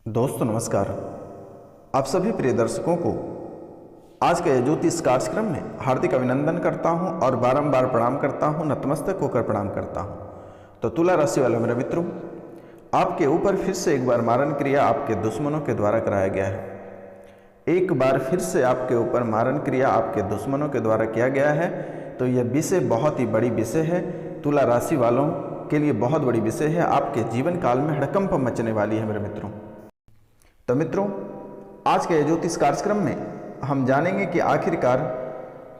दोस्तों नमस्कार। आप सभी प्रिय दर्शकों को आज के ज्योतिष कार्यक्रम में हार्दिक अभिनंदन करता हूं और बारंबार प्रणाम करता हूं, नतमस्तक होकर प्रणाम करता हूं। तो तुला राशि वाले मेरे मित्रों, आपके ऊपर फिर से एक बार मारण क्रिया आपके दुश्मनों के द्वारा कराया गया है। एक बार फिर से आपके ऊपर मारण क्रिया आपके दुश्मनों के द्वारा किया गया है। तो यह विषय बहुत ही बड़ी विषय है, तुला राशि वालों के लिए बहुत बड़ी विषय है। आपके जीवन काल में हड़कंप मचने वाली है मेरे मित्रों। तो मित्रों, आज के ज्योतिष कार्यक्रम में हम जानेंगे कि आखिरकार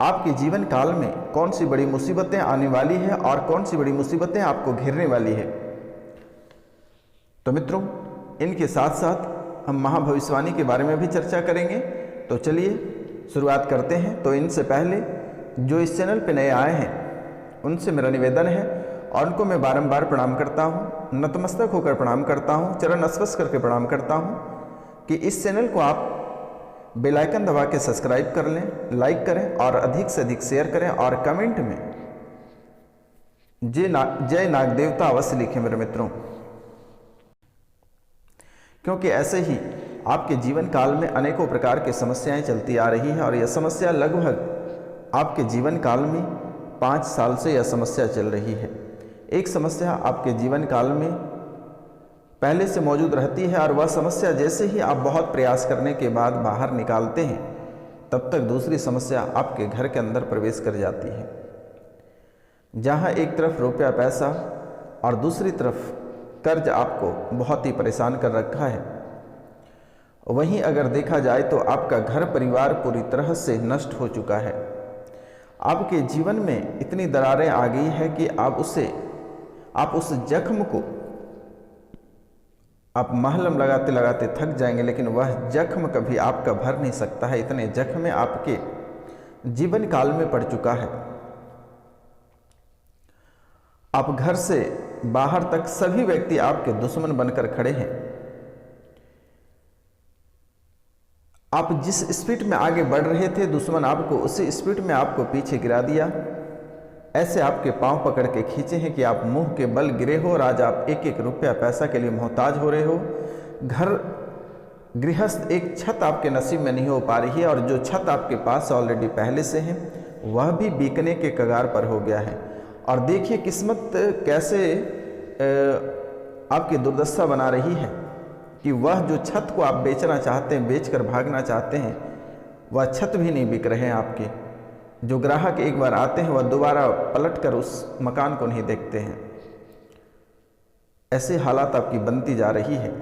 आपके जीवन काल में कौन सी बड़ी मुसीबतें आने वाली है और कौन सी बड़ी मुसीबतें आपको घेरने वाली है। तो मित्रों, इनके साथ साथ हम महाभविष्यवाणी के बारे में भी चर्चा करेंगे। तो चलिए शुरुआत करते हैं। तो इनसे पहले जो इस चैनल पर नए आए हैं उनसे मेरा निवेदन है और उनको मैं बारंबार प्रणाम करता हूँ, नतमस्तक होकर प्रणाम करता हूँ, चरण स्पर्श करके प्रणाम करता हूँ कि इस चैनल को आप बेल आइकन दबा के सब्सक्राइब कर लें, लाइक करें और अधिक से अधिक शेयर करें और कमेंट में जय नाग देवता अवश्य लिखें मेरे मित्रों, क्योंकि ऐसे ही आपके जीवन काल में अनेकों प्रकार की समस्याएं चलती आ रही हैं और यह समस्या लगभग आपके जीवन काल में 5 साल से यह समस्या चल रही है। एक समस्या आपके जीवन काल में पहले से मौजूद रहती है और वह समस्या जैसे ही आप बहुत प्रयास करने के बाद बाहर निकालते हैं तब तक दूसरी समस्या आपके घर के अंदर प्रवेश कर जाती है। जहां एक तरफ रुपया पैसा और दूसरी तरफ कर्ज आपको बहुत ही परेशान कर रखा है, वहीं अगर देखा जाए तो आपका घर परिवार पूरी तरह से नष्ट हो चुका है। आपके जीवन में इतनी दरारें आ गई है कि आप उस जख्म को आप महलम लगाते लगाते थक जाएंगे, लेकिन वह जख्म कभी आपका भर नहीं सकता है। इतने जख्म आपके जीवन काल में पड़ चुका है। आप घर से बाहर तक सभी व्यक्ति आपके दुश्मन बनकर खड़े हैं। आप जिस स्पीड में आगे बढ़ रहे थे, दुश्मन आपको उसी स्पीड में आपको पीछे गिरा दिया। ऐसे आपके पांव पकड़ के खींचे हैं कि आप मुंह के बल गिरे हो और आज आप एक एक रुपया पैसा के लिए मोहताज हो रहे हो। घर गृहस्थ एक छत आपके नसीब में नहीं हो पा रही है और जो छत आपके पास ऑलरेडी पहले से है वह भी बिकने के कगार पर हो गया है। और देखिए किस्मत कैसे आपकी दुर्दशा बना रही है कि वह जो छत को आप बेचना चाहते हैं, बेचकर भागना चाहते हैं, वह छत भी नहीं बिक रहे हैं आपके। जो ग्राहक एक बार आते हैं वह दोबारा पलटकर उस मकान को नहीं देखते हैं। ऐसे हालात आपकी बनती जा रही है।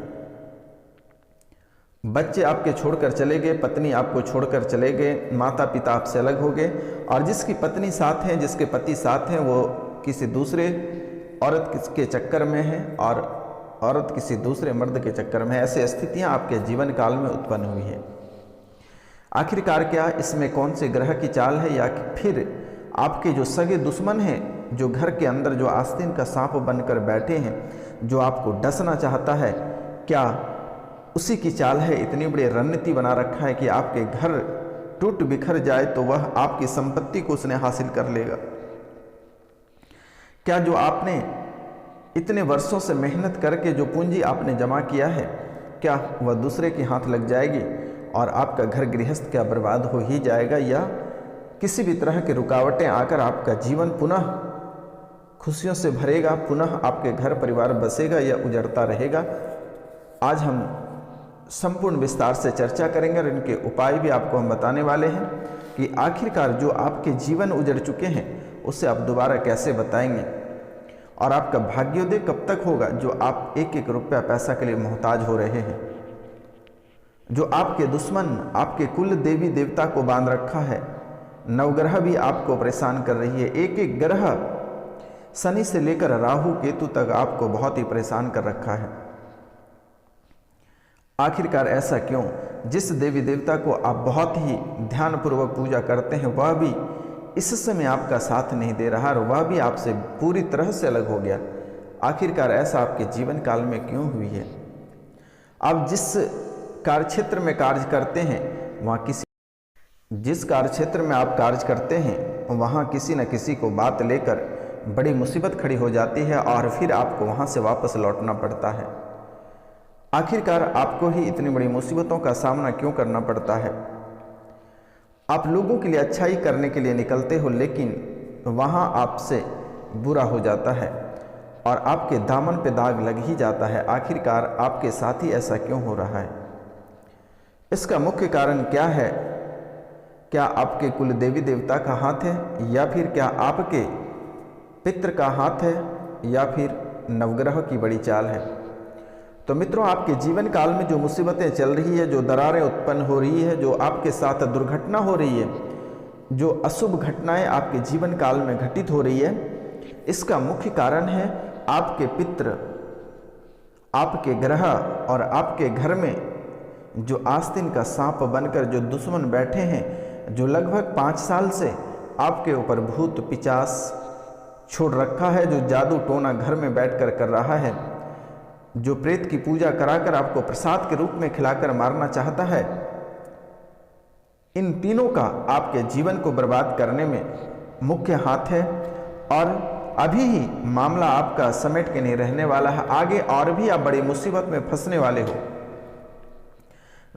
बच्चे आपके छोड़कर चले गए, पत्नी आपको छोड़कर चले गए, माता पिता आपसे अलग हो गए और जिसकी पत्नी साथ है, जिसके पति साथ हैं, वो किसी दूसरे औरत के चक्कर में है और औरत किसी दूसरे मर्द के चक्कर में है। ऐसी स्थितियां आपके जीवन काल में उत्पन्न हुई है। आखिरकार क्या इसमें कौन से ग्रह की चाल है, या फिर आपके जो सगे दुश्मन हैं, जो घर के अंदर जो आस्तीन का सांप बनकर बैठे हैं, जो आपको डसना चाहता है, क्या उसी की चाल है? इतनी बड़ी रणनीति बना रखा है कि आपके घर टूट बिखर जाए तो वह आपकी संपत्ति को उसने हासिल कर लेगा। क्या जो आपने इतने वर्षों से मेहनत करके जो पूंजी आपने जमा किया है, क्या वह दूसरे के हाथ लग जाएगी और आपका घर गृहस्थ क्या बर्बाद हो ही जाएगा, या किसी भी तरह की रुकावटें आकर आपका जीवन पुनः खुशियों से भरेगा, पुनः आपके घर परिवार बसेगा या उजड़ता रहेगा? आज हम संपूर्ण विस्तार से चर्चा करेंगे और इनके उपाय भी आपको हम बताने वाले हैं कि आखिरकार जो आपके जीवन उजड़ चुके हैं उसे आप दोबारा कैसे बताएंगे और आपका भाग्योदय कब तक होगा, जो आप एक एक रुपया पैसा के लिए मोहताज हो रहे हैं। जो आपके दुश्मन आपके कुल देवी देवता को बांध रखा है, नवग्रह भी आपको परेशान कर रही है। एक एक ग्रह शनि से लेकर राहु केतु तक आपको बहुत ही परेशान कर रखा है। आखिरकार ऐसा क्यों? जिस देवी देवता को आप बहुत ही ध्यानपूर्वक पूजा करते हैं वह भी इस समय आपका साथ नहीं दे रहा और वह भी आपसे पूरी तरह से अलग हो गया। आखिरकार ऐसा आपके जीवन काल में क्यों हुई है? आप जिस कार्यक्षेत्र में कार्य करते हैं जिस कार्यक्षेत्र में आप कार्य करते हैं वहाँ किसी न किसी को बात लेकर बड़ी मुसीबत खड़ी हो जाती है और फिर आपको वहाँ से वापस लौटना पड़ता है। आखिरकार आपको ही इतनी बड़ी मुसीबतों का सामना क्यों करना पड़ता है? आप लोगों के लिए अच्छाई करने के लिए निकलते हो, लेकिन वहाँ आपसे बुरा हो जाता है और आपके दामन पे दाग लग ही जाता है। आखिरकार आपके साथ ही ऐसा क्यों हो रहा है? इसका मुख्य कारण क्या है? क्या आपके कुल देवी देवता का हाथ है, या फिर क्या आपके पितृ का हाथ है, या फिर नवग्रह की बड़ी चाल है? तो मित्रों, आपके जीवन काल में जो मुसीबतें चल रही है, जो दरारें उत्पन्न हो रही है, जो आपके साथ दुर्घटना हो रही है, जो अशुभ घटनाएं आपके जीवन काल में घटित हो रही है, इसका मुख्य कारण है आपके पितृ, आपके ग्रह और आपके घर में जो आस्तीन का सांप बनकर जो दुश्मन बैठे हैं, जो लगभग 5 साल से आपके ऊपर भूत पिचास छोड़ रखा है, जो जादू टोना घर में बैठकर कर रहा है, जो प्रेत की पूजा कराकर आपको प्रसाद के रूप में खिलाकर मारना चाहता है, इन तीनों का आपके जीवन को बर्बाद करने में मुख्य हाथ है। और अभी ही मामला आपका समेट के नहीं रहने वाला है, आगे और भी आप बड़ी मुसीबत में फंसने वाले हो।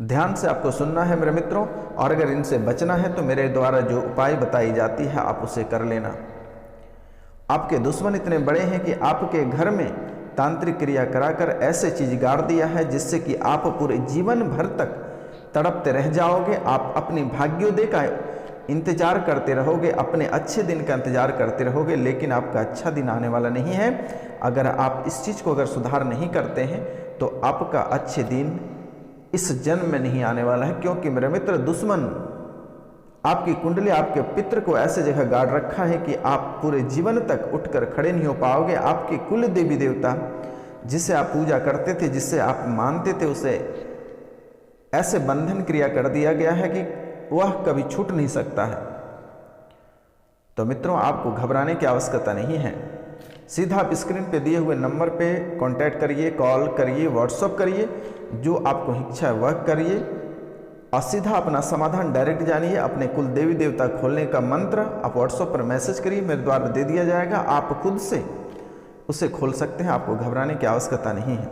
ध्यान से आपको सुनना है मेरे मित्रों, और अगर इनसे बचना है तो मेरे द्वारा जो उपाय बताई जाती है आप उसे कर लेना। आपके दुश्मन इतने बड़े हैं कि आपके घर में तांत्रिक क्रिया कराकर ऐसे चीज गाड़ दिया है जिससे कि आप पूरे जीवन भर तक तड़पते रह जाओगे। आप अपनी भाग्योदय का इंतजार करते रहोगे, अपने अच्छे दिन का इंतजार करते रहोगे, लेकिन आपका अच्छा दिन आने वाला नहीं है। अगर आप इस चीज़ को अगर सुधार नहीं करते हैं तो आपका अच्छे दिन इस जन्म में नहीं आने वाला है, क्योंकि मेरे मित्र, दुश्मन आपकी कुंडली, आपके पितृ को ऐसे जगह गाड़ रखा है कि आप पूरे जीवन तक उठकर खड़े नहीं हो पाओगे। आपके कुल देवी देवता जिसे आप पूजा करते थे, जिसे आप मानते थे, उसे ऐसे बंधन क्रिया कर दिया गया है कि वह कभी छूट नहीं सकता है। तो मित्रों, आपको घबराने की आवश्यकता नहीं है। सीधा आप स्क्रीन पे दिए हुए नंबर पे कांटेक्ट करिए, कॉल करिए, व्हाट्सअप करिए, जो आपको इच्छा है वह करिए और सीधा अपना समाधान डायरेक्ट जानिए। अपने कुल देवी देवता खोलने का मंत्र आप व्हाट्सएप पर मैसेज करिए, मेरे द्वारा दे दिया जाएगा। आप खुद से उसे खोल सकते हैं, आपको घबराने की आवश्यकता नहीं है।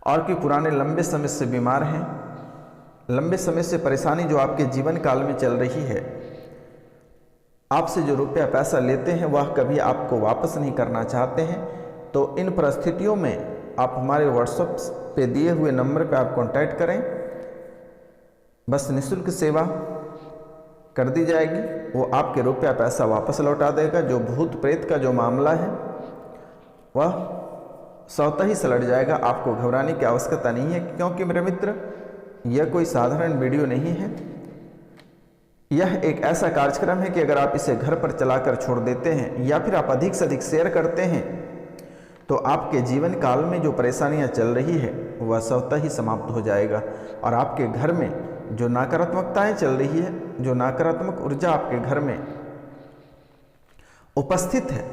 और कि पुराने लंबे समय से बीमार हैं, लंबे समय से परेशानी जो आपके जीवन काल में चल रही है, आपसे जो रुपया पैसा लेते हैं वह कभी आपको वापस नहीं करना चाहते हैं, तो इन परिस्थितियों में आप हमारे व्हाट्सएप पे दिए हुए नंबर पे आप कांटेक्ट करें। बस निःशुल्क सेवा कर दी जाएगी, वो आपके रुपया पैसा वापस लौटा देगा। जो भूत प्रेत का जो मामला है वह स्वतः ही सलट जाएगा। आपको घबराने की आवश्यकता नहीं है, क्योंकि मेरे मित्र, यह कोई साधारण वीडियो नहीं है। यह एक ऐसा कार्यक्रम है कि अगर आप इसे घर पर चलाकर छोड़ देते हैं या फिर आप अधिक से अधिक शेयर करते हैं तो आपके जीवन काल में जो परेशानियां चल रही है वह स्वतः ही समाप्त हो जाएगा। और आपके घर में जो नकारात्मकताएं चल रही है, जो नकारात्मक ऊर्जा आपके घर में उपस्थित है,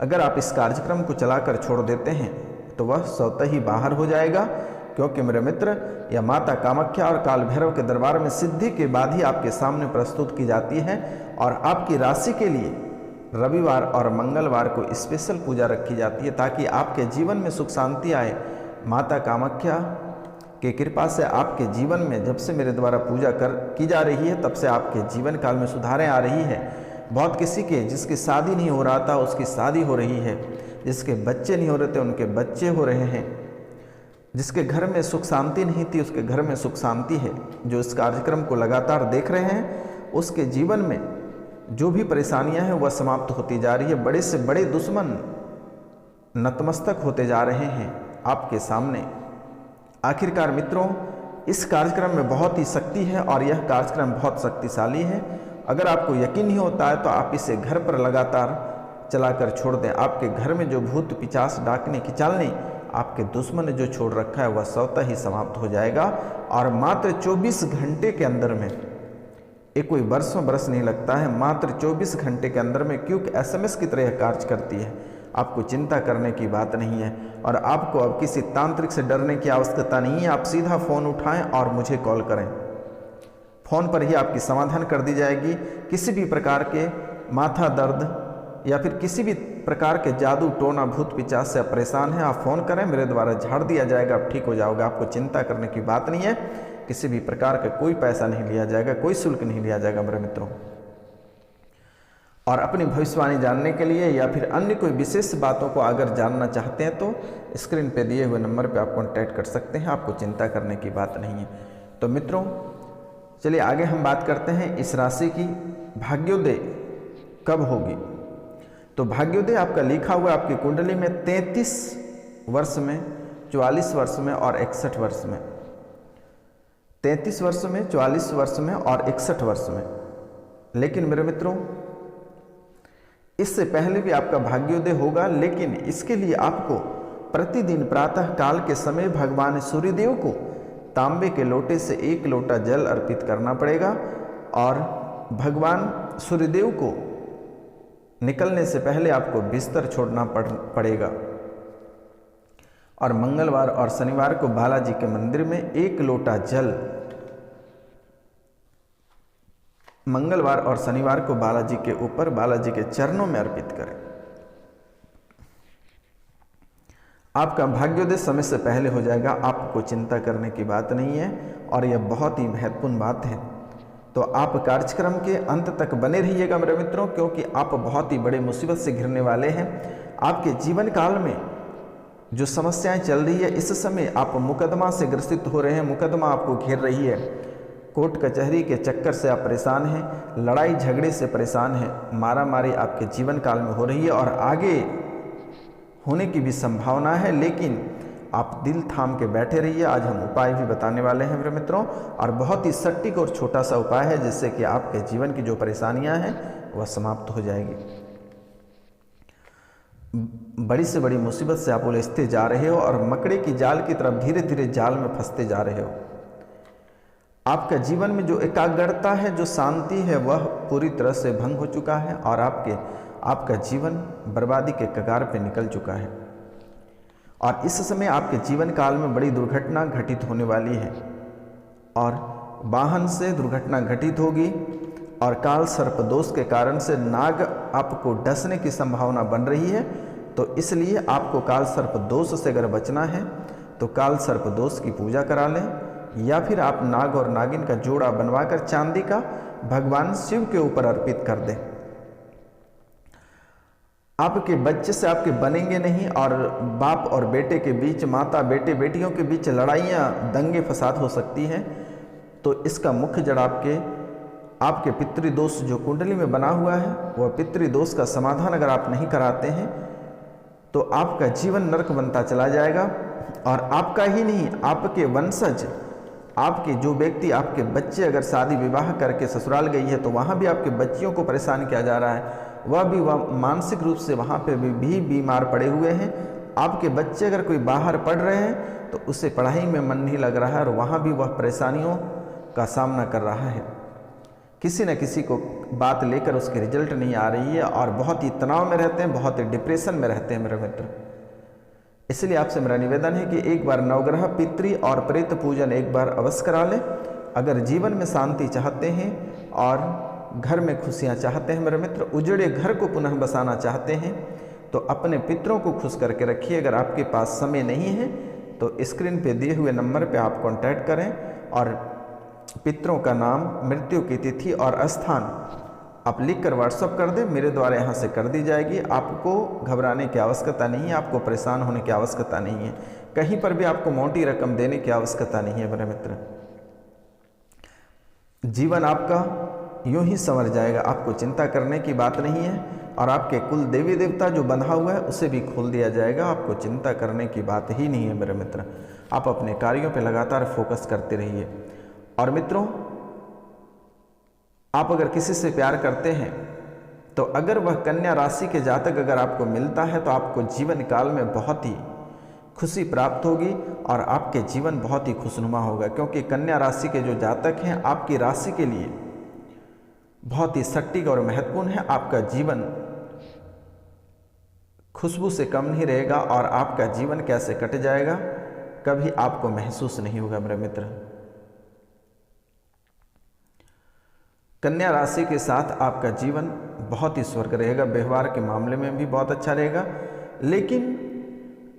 अगर आप इस कार्यक्रम को चलाकर छोड़ देते हैं तो वह स्वतः ही बाहर हो जाएगा। क्योंकि मेरे मित्र, यह माता कामाख्या और काल भैरव के दरबार में सिद्धि के बाद ही आपके सामने प्रस्तुत की जाती है। और आपकी राशि के लिए रविवार और मंगलवार को स्पेशल पूजा रखी जाती है, ताकि आपके जीवन में सुख शांति आए। माता कामाख्या की कृपा से आपके जीवन में जब से मेरे द्वारा पूजा की जा रही है, तब से आपके जीवन काल में सुधारें आ रही है। बहुत किसी के जिसकी शादी नहीं हो रहा था उसकी शादी हो रही है, जिसके बच्चे नहीं हो रहे थे उनके बच्चे हो रहे हैं, जिसके घर में सुख शांति नहीं थी उसके घर में सुख शांति है। जो इस कार्यक्रम को लगातार देख रहे हैं उसके जीवन में जो भी परेशानियां हैं वह समाप्त होती जा रही है। बड़े से बड़े दुश्मन नतमस्तक होते जा रहे हैं आपके सामने। आखिरकार मित्रों, इस कार्यक्रम में बहुत ही शक्ति है और यह कार्यक्रम बहुत शक्तिशाली है। अगर आपको यकीन नहीं होता है तो आप इसे घर पर लगातार चलाकर छोड़ दें। आपके घर में जो भूत पिचास डाकने की चालनी आपके दुश्मन ने जो छोड़ रखा है वह स्वतः ही समाप्त हो जाएगा। और मात्र 24 घंटे के अंदर में, ये कोई बरसों बरस नहीं लगता है, मात्र 24 घंटे के अंदर में, क्योंकि SMS की तरह यह कार्य करती है। आपको चिंता करने की बात नहीं है और आपको अब किसी तांत्रिक से डरने की आवश्यकता नहीं है। आप सीधा फ़ोन उठाएं और मुझे कॉल करें। फ़ोन पर ही आपकी समाधान कर दी जाएगी। किसी भी प्रकार के माथा दर्द, या फिर किसी भी प्रकार के जादू टोना भूत पिचास से आप परेशान हैं, आप फ़ोन करें, मेरे द्वारा झाड़ दिया जाएगा, आप ठीक हो जाओगे। आपको चिंता करने की बात नहीं है, किसी भी प्रकार का कोई पैसा नहीं लिया जाएगा, कोई शुल्क नहीं लिया जाएगा मेरे मित्रों। और अपनी भविष्यवाणी जानने के लिए या फिर अन्य कोई विशेष बातों को अगर जानना चाहते हैं तो स्क्रीन पे दिए हुए नंबर पे आप कॉन्टैक्ट कर सकते हैं, आपको चिंता करने की बात नहीं है। तो मित्रों चलिए आगे हम बात करते हैं इस राशि की भाग्योदय कब होगी। तो भाग्योदय आपका लिखा हुआ आपकी कुंडली में 33 वर्ष में, 44 वर्ष में और 61 वर्ष में, 33 वर्ष में, 44 वर्ष में और 61 वर्ष में। लेकिन मेरे मित्रों इससे पहले भी आपका भाग्योदय होगा, लेकिन इसके लिए आपको प्रतिदिन प्रातः काल के समय भगवान सूर्यदेव को तांबे के लोटे से 1 लोटा जल अर्पित करना पड़ेगा और भगवान सूर्यदेव को निकलने से पहले आपको बिस्तर छोड़ना पड़ेगा। और मंगलवार और शनिवार को बालाजी के मंदिर में 1 लोटा जल, मंगलवार और शनिवार को बालाजी के ऊपर, बालाजी के चरणों में अर्पित करें। आपका भाग्योदय समय से पहले हो जाएगा, आपको चिंता करने की बात नहीं है और यह बहुत ही महत्वपूर्ण बात है। तो आप कार्यक्रम के अंत तक बने रहिएगा मेरे मित्रों, क्योंकि आप बहुत ही बड़े मुसीबत से घिरने वाले हैं। आपके जीवन काल में जो समस्याएं चल रही है, इस समय आप मुकदमा से ग्रसित हो रहे हैं, मुकदमा आपको घेर रही है, कोर्ट कचहरी के चक्कर से आप परेशान हैं, लड़ाई झगड़े से परेशान हैं, मारा मारी आपके जीवन काल में हो रही है और आगे होने की भी संभावना है। लेकिन आप दिल थाम के बैठे रहिए, आज हम उपाय भी बताने वाले हैं मेरे मित्रों, और बहुत ही सटीक और छोटा सा उपाय है जिससे कि आपके जीवन की जो परेशानियां हैं वह समाप्त हो जाएगी। बड़ी से बड़ी मुसीबत से आप उलझते जा रहे हो और मकड़े की जाल की तरफ धीरे धीरे जाल में फंसते जा रहे हो। आपका जीवन में जो एकाग्रता है, जो शांति है, वह पूरी तरह से भंग हो चुका है और आपका जीवन बर्बादी के कगार पे निकल चुका है। और इस समय आपके जीवन काल में बड़ी दुर्घटना घटित होने वाली है और वाहन से दुर्घटना घटित होगी और काल सर्प दोष के कारण से नाग आपको डसने की संभावना बन रही है। तो इसलिए आपको काल सर्प दोष से अगर बचना है तो काल सर्प दोष की पूजा करा लें, या फिर आप नाग और नागिन का जोड़ा बनवाकर चांदी का भगवान शिव के ऊपर अर्पित कर दें। आपके बच्चे से आपके बनेंगे नहीं और बाप और बेटे के बीच, माता बेटे बेटियों के बीच लड़ाइयाँ, दंगे फसाद हो सकती हैं। तो इसका मुख्य जड़ आपके पितृदोष जो कुंडली में बना हुआ है, वह पितृदोष का समाधान अगर आप नहीं कराते हैं तो आपका जीवन नरक बनता चला जाएगा। और आपका ही नहीं, आपके वंशज, आपके जो व्यक्ति, आपके बच्चे अगर शादी विवाह करके ससुराल गई है तो वहाँ भी आपके बच्चियों को परेशान किया जा रहा है, वह मानसिक रूप से वहाँ पे भी बीमार पड़े हुए हैं। आपके बच्चे अगर कोई बाहर पढ़ रहे हैं तो उससे पढ़ाई में मन नहीं लग रहा है और वहाँ भी वह परेशानियों का सामना कर रहा है। किसी न किसी को बात लेकर उसकी रिजल्ट नहीं आ रही है और बहुत ही तनाव में रहते हैं, बहुत ही डिप्रेशन में रहते हैं मेरे मित्र। इसलिए आपसे मेरा निवेदन है कि एक बार नवग्रह, पितृ और प्रेत पूजन एक बार अवश्य करा लें। अगर जीवन में शांति चाहते हैं और घर में खुशियां चाहते हैं मेरे मित्र, उजड़े घर को पुनः बसाना चाहते हैं तो अपने पितरों को खुश करके रखिए। अगर आपके पास समय नहीं है तो स्क्रीन पे दिए हुए नंबर पे आप कांटेक्ट करें और पितरों का नाम, मृत्यु की तिथि और स्थान आप लिखकर व्हाट्सअप कर दें, मेरे द्वारा यहाँ से कर दी जाएगी। आपको घबराने की आवश्यकता नहीं है, आपको परेशान होने की आवश्यकता नहीं है, कहीं पर भी आपको मोटी रकम देने की आवश्यकता नहीं है मेरे मित्र। जीवन आपका यूं ही संवर जाएगा, आपको चिंता करने की बात नहीं है। और आपके कुल देवी देवता जो बंधा हुआ है उसे भी खोल दिया जाएगा, आपको चिंता करने की बात ही नहीं है मेरे मित्र। आप अपने कार्यों पर लगातार फोकस करते रहिए। और मित्रों, आप अगर किसी से प्यार करते हैं तो अगर वह कन्या राशि के जातक अगर आपको मिलता है तो आपको जीवन काल में बहुत ही खुशी प्राप्त होगी और आपके जीवन बहुत ही खुशनुमा होगा, क्योंकि कन्या राशि के जो जातक हैं आपकी राशि के लिए बहुत ही सटीक और महत्वपूर्ण है। आपका जीवन खुशबू से कम नहीं रहेगा और आपका जीवन कैसे कट जाएगा कभी आपको महसूस नहीं होगा मेरे मित्र। कन्या राशि के साथ आपका जीवन बहुत ही स्वर्ग रहेगा। व्यवहार के मामले में भी बहुत अच्छा रहेगा। लेकिन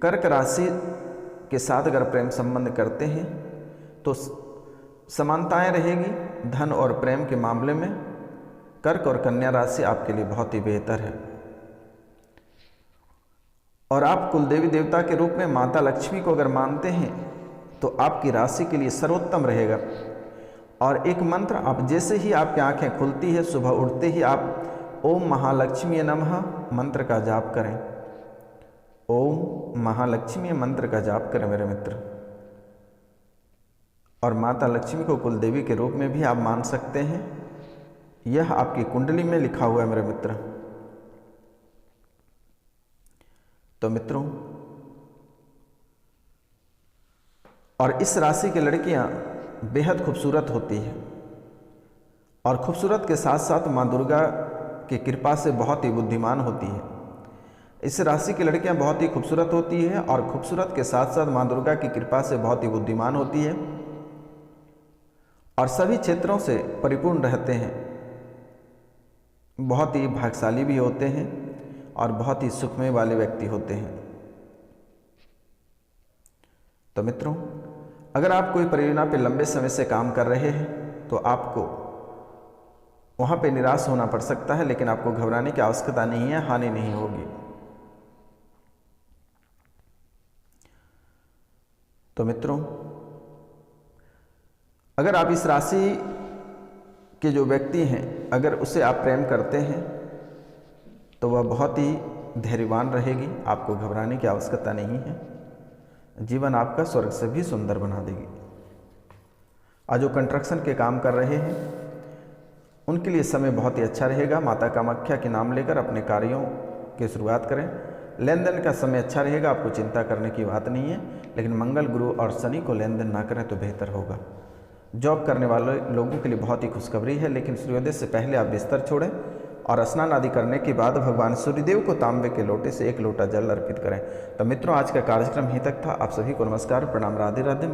कर्क राशि के साथ अगर प्रेम संबंध करते हैं तो समानताएं रहेगी। धन और प्रेम के मामले में कर्क और कन्या राशि आपके लिए बहुत ही बेहतर है। और आप कुल देवी देवता के रूप में माता लक्ष्मी को अगर मानते हैं तो आपकी राशि के लिए सर्वोत्तम रहेगा। और एक मंत्र, आप जैसे ही आपकी आंखें खुलती है, सुबह उठते ही आप ओम महालक्ष्मी नमः मंत्र का जाप करें। ओम महालक्ष्मी मंत्र का जाप करें मेरे मित्र। और माता लक्ष्मी को कुल देवी के रूप में भी आप मान सकते हैं। यह आपकी कुंडली में लिखा हुआ है मेरे मित्र। तो मित्रों, और इस राशि की लड़कियां बेहद खूबसूरत होती है और खूबसूरत के साथ साथ माँ दुर्गा की कृपा से बहुत ही बुद्धिमान होती है। इस राशि की लड़कियां बहुत ही खूबसूरत होती है और खूबसूरत के साथ साथ माँ दुर्गा की कृपा से बहुत ही बुद्धिमान होती है और सभी क्षेत्रों से परिपूर्ण रहते हैं। बहुत ही भाग्यशाली भी होते हैं और बहुत ही सुखमय वाले व्यक्ति होते हैं। तो मित्रों, अगर आप कोई परियोजना पे लंबे समय से काम कर रहे हैं तो आपको वहाँ पे निराश होना पड़ सकता है, लेकिन आपको घबराने की आवश्यकता नहीं है, हानि नहीं होगी। तो मित्रों, अगर आप इस राशि के जो व्यक्ति हैं, अगर उसे आप प्रेम करते हैं तो वह बहुत ही धैर्यवान रहेगी। आपको घबराने की आवश्यकता नहीं है। जीवन आपका स्वर्ग से भी सुंदर बना देगी। आज जो कंस्ट्रक्शन के काम कर रहे हैं उनके लिए समय बहुत ही अच्छा रहेगा। माता कामाख्या के नाम लेकर अपने कार्यों की शुरुआत करें। लेन देन का समय अच्छा रहेगा, आपको चिंता करने की बात नहीं है। लेकिन मंगल, गुरु और शनि को लेन देन ना करें तो बेहतर होगा। जॉब करने वाले लोगों के लिए बहुत ही खुशखबरी है, लेकिन सूर्योदय से पहले आप बिस्तर छोड़ें और स्नान आदि करने के बाद भगवान सूर्यदेव को तांबे के लोटे से 1 लोटा जल अर्पित करें। तो मित्रों, आज का कार्यक्रम यहीं तक था। आप सभी को नमस्कार, प्रणाम, राधे राधे।